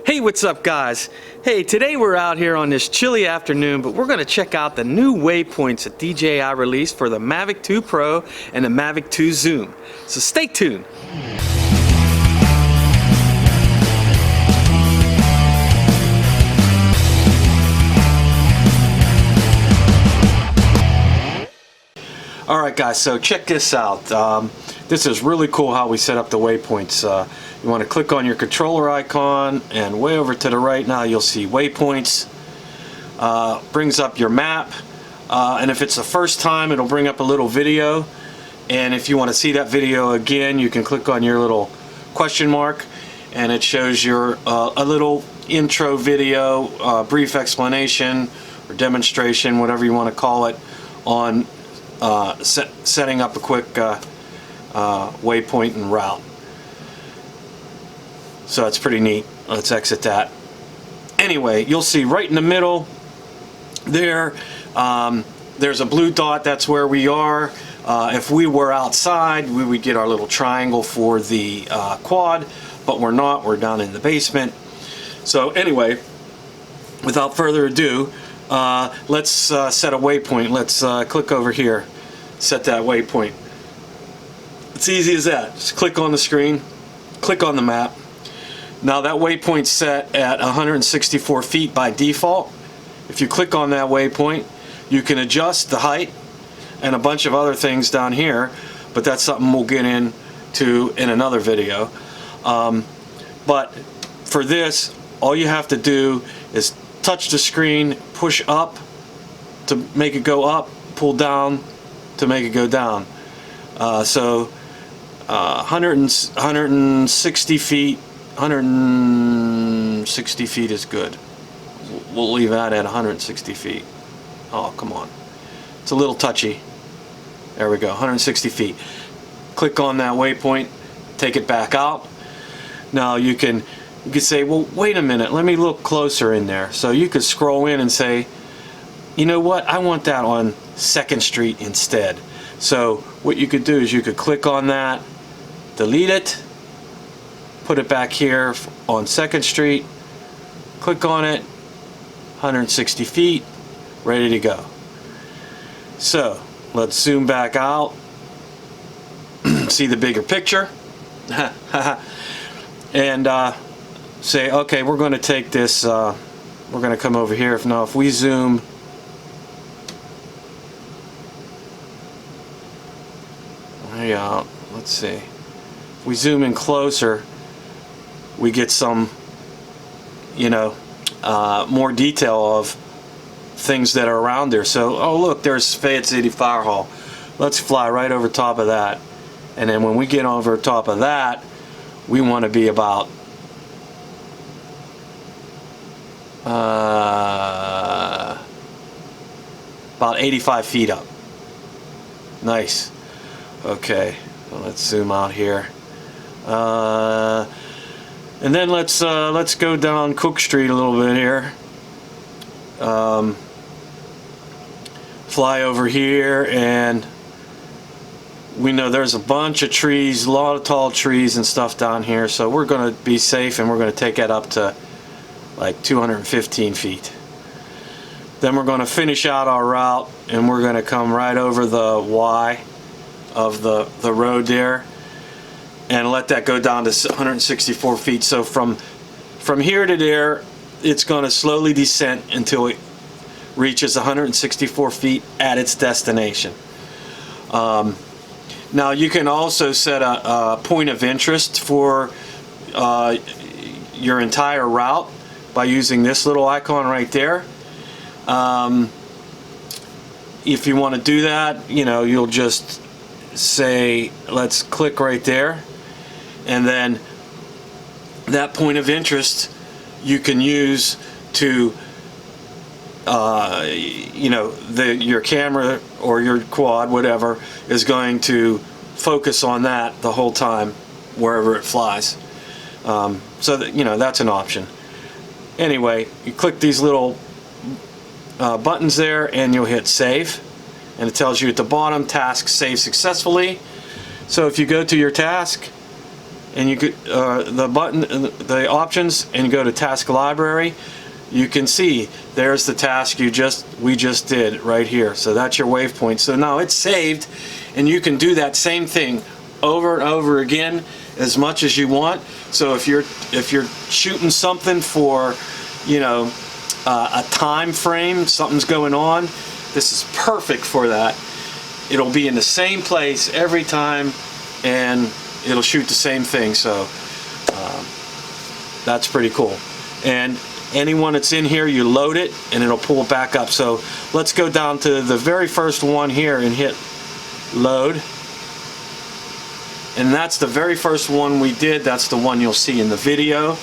Hey, what's up guys? Hey, today we're out here on this chilly afternoon, but we're going to check out the new waypoints that DJI released for the Mavic 2 Pro and the Mavic 2 Zoom. So stay tuned. Alright guys, so check this out. This is really cool how we set up the waypoints. You want to click on your controller icon, and way over to the right now you'll see waypoints. Brings up your map, and if it's the first time it'll bring up a little video, and if you want to see that video again you can click on your little question mark and it shows your a little intro video, brief explanation or demonstration, whatever you want to call it, on setting up a quick waypoint and route. So it's pretty neat. Let's exit that. Anyway, you'll see right in the middle there, there's a blue dot. That's where we are. If we were outside, we would get our little triangle for the quad, but we're not. We're down in the basement. So anyway, without further ado, let's set a waypoint. Let's click over here, set that waypoint. It's easy as that. Just click on the screen, click on the map. Now that waypoint's set at 164 feet by default. If you click on that waypoint, you can adjust the height and a bunch of other things down here, but that's something we'll get into in another video. But for this, all you have to do is touch the screen, push up to make it go up, pull down to make it go down. 160 feet, 160 feet is good. We'll leave that at 160 feet. Oh, come on. It's a little touchy. There we go, 160 feet. Click on that waypoint, take it back out. Now you can say, well, wait a minute, let me look closer in there. So you could scroll in and say, you know what, I want that on 2nd Street instead. So what you could do is you could click on that, delete it, put it back here on 2nd Street, click on it, 160 feet, ready to go. So let's zoom back out, see the bigger picture, and say, okay, we're going to take this, we're going to come over here. If we zoom way out, let's see, if we zoom in closer, we get some, you know, more detail of things that are around there. So, oh look, there's Fayette City Fire Hall. Let's fly right over top of that, and then when we get over top of that, we want to be about 85 feet up. Nice. Okay, well, let's zoom out here. And then let's go down Cook Street a little bit here. Fly over here, and we know there's a bunch of trees, a lot of tall trees and stuff down here, so we're going to be safe, and we're going to take that up to like 215 feet. Then we're going to finish out our route, and we're going to come right over the Y of the road there and let that go down to 164 feet. So from here to there, it's going to slowly descend until it reaches 164 feet at its destination. Now you can also set a point of interest for your entire route by using this little icon right there. If you want to do that, you know, you'll just say, let's click right there, and then that point of interest you can use to you know, your camera or your quad, whatever, is going to focus on that the whole time wherever it flies. So that, you know, that's an option. Anyway, you click these little buttons there and you'll hit save, and it tells you at the bottom, task saved successfully. So if you go to your task and you could the button, the options, and go to task library, you can see there's the task we just did right here. So that's your waypoint. So now it's saved, and you can do that same thing over and over again as much as you want. So if you're shooting something for, you know, a time frame, something's going on, this is perfect for that. It'll be in the same place every time, and it'll shoot the same thing. So that's pretty cool. And anyone that's in here, you load it and it'll pull it back up. So let's go down to the very first one here and hit load. And that's the very first one we did. That's the one you'll see in the video.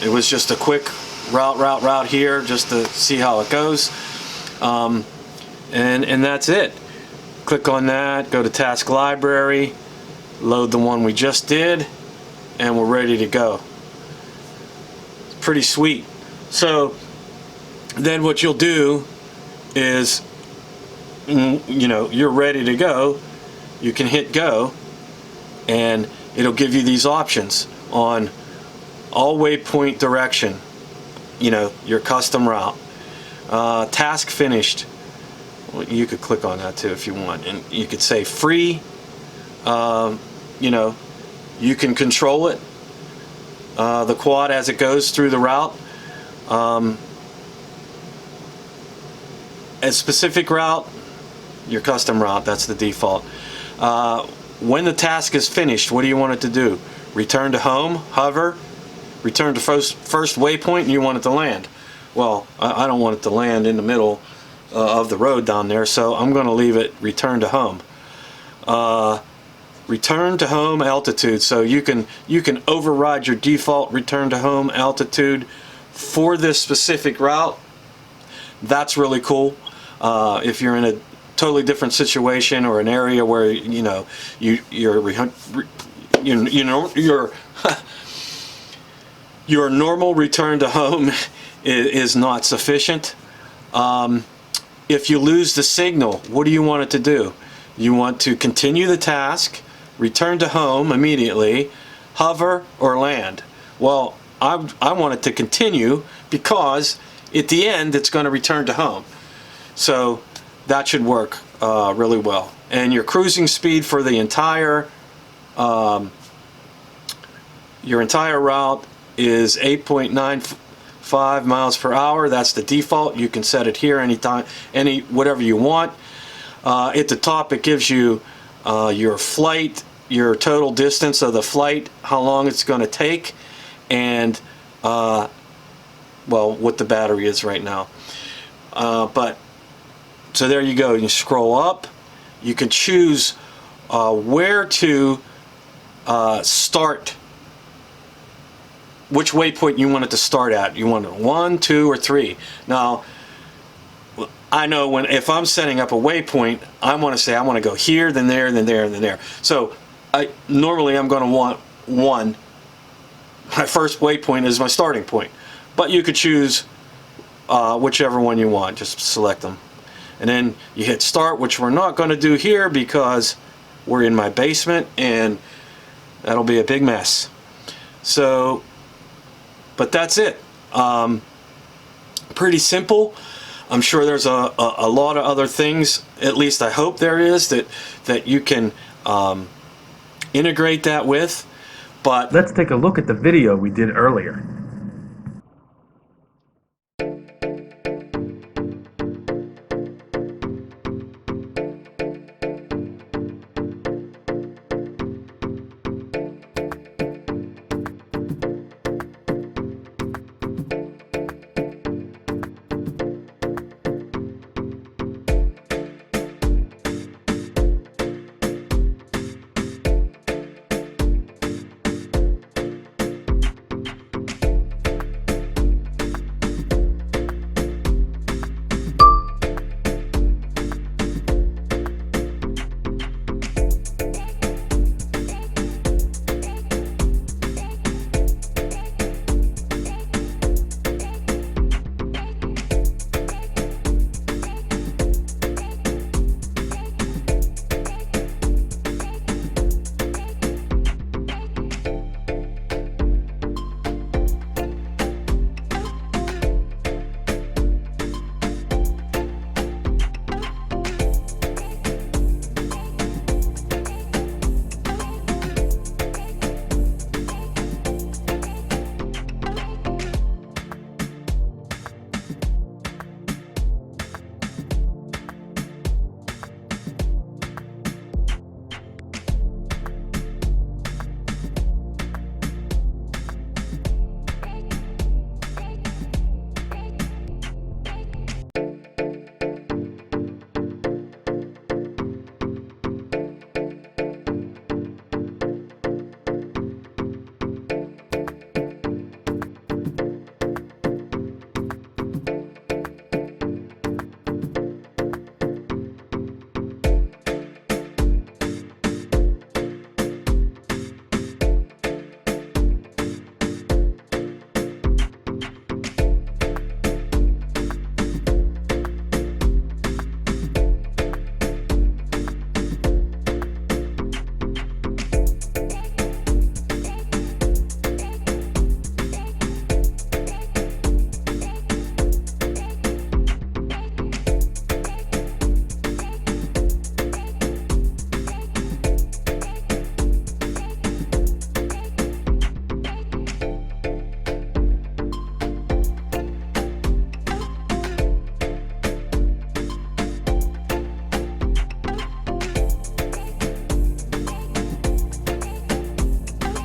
It was just a quick route here just to see how it goes. And that's it. Click on that, go to task library, load the one we just did, and we're ready to go. Pretty sweet. So then what you'll do is, you know, you're ready to go, you can hit go, and it'll give you these options on all waypoint direction, you know, your custom route, task finished. Well, you could click on that too if you want, and you could say free. You know, you can control it, the quad as it goes through the route. A specific route, your custom route, that's the default. When the task is finished, what do you want it to do? Return to home, hover, return to first waypoint, and you want it to land. Well, I don't want it to land in the middle of the road down there, so I'm going to leave it return to home. Return to home altitude, so you can override your default return to home altitude for this specific route. That's really cool. If you're in a totally different situation or an area where, you know, your normal return to home is not sufficient. If you lose the signal, what do you want it to do? You want to continue the task, return to home immediately, hover, or land. Well, I want it to continue because at the end it's going to return to home. So that should work really well. And your cruising speed for the entire route is 8.95 miles per hour. That's the default. You can set it here anytime, whatever you want. At the top it gives you your flight, your total distance of the flight, how long it's going to take, and well, what the battery is right now. But so there you go. You scroll up, you can choose where to start, which waypoint you want it to start at. You want it 1, 2, or 3. Now I know if I'm setting up a waypoint, I want to say I want to go here, then there, then there, and then there. So normally I'm going to want 1. My first waypoint is my starting point, but you could choose whichever one you want. Just select them, and then you hit start, which we're not going to do here because we're in my basement and that'll be a big mess. So, but that's it. Pretty simple. I'm sure there's a lot of other things, at least I hope there is, that you can integrate that with. But let's take a look at the video we did earlier.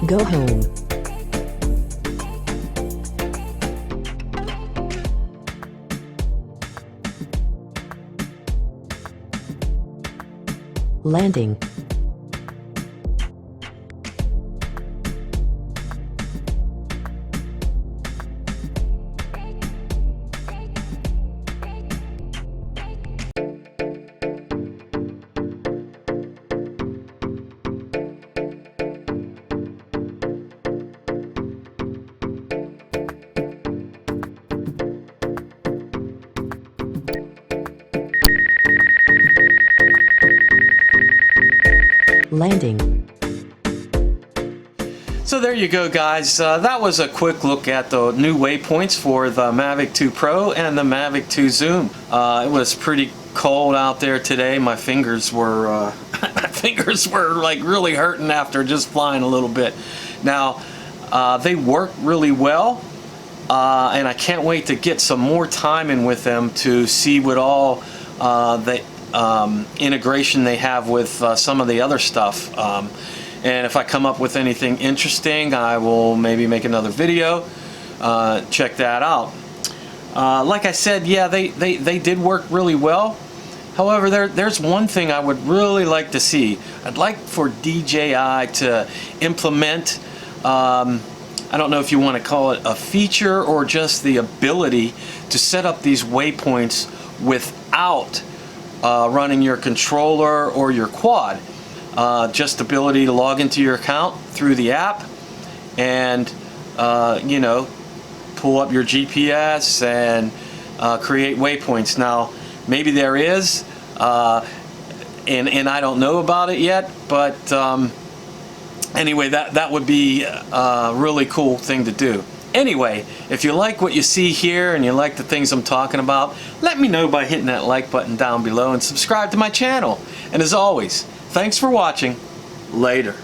Go home. Landing. Landing. So there you go, guys. That was a quick look at the new waypoints for the Mavic 2 Pro and the Mavic 2 Zoom. It was pretty cold out there today. My fingers were like really hurting after just flying a little bit. Now they work really well, and I can't wait to get some more time in with them to see what all the integration they have with some of the other stuff. And if I come up with anything interesting, I will maybe make another video. Check that out. Like I said, yeah, they did work really well. However, there's one thing I would really like to see. I'd like for DJI to implement, I don't know if you want to call it a feature or just the ability to set up these waypoints without running your controller or your quad. Just ability to log into your account through the app and you know, pull up your GPS and create waypoints. Now maybe there is and I don't know about it yet, but anyway, that would be a really cool thing to do. Anyway, if you like what you see here and you like the things I'm talking about, let me know by hitting that like button down below and subscribe to my channel. And as always, thanks for watching. Later.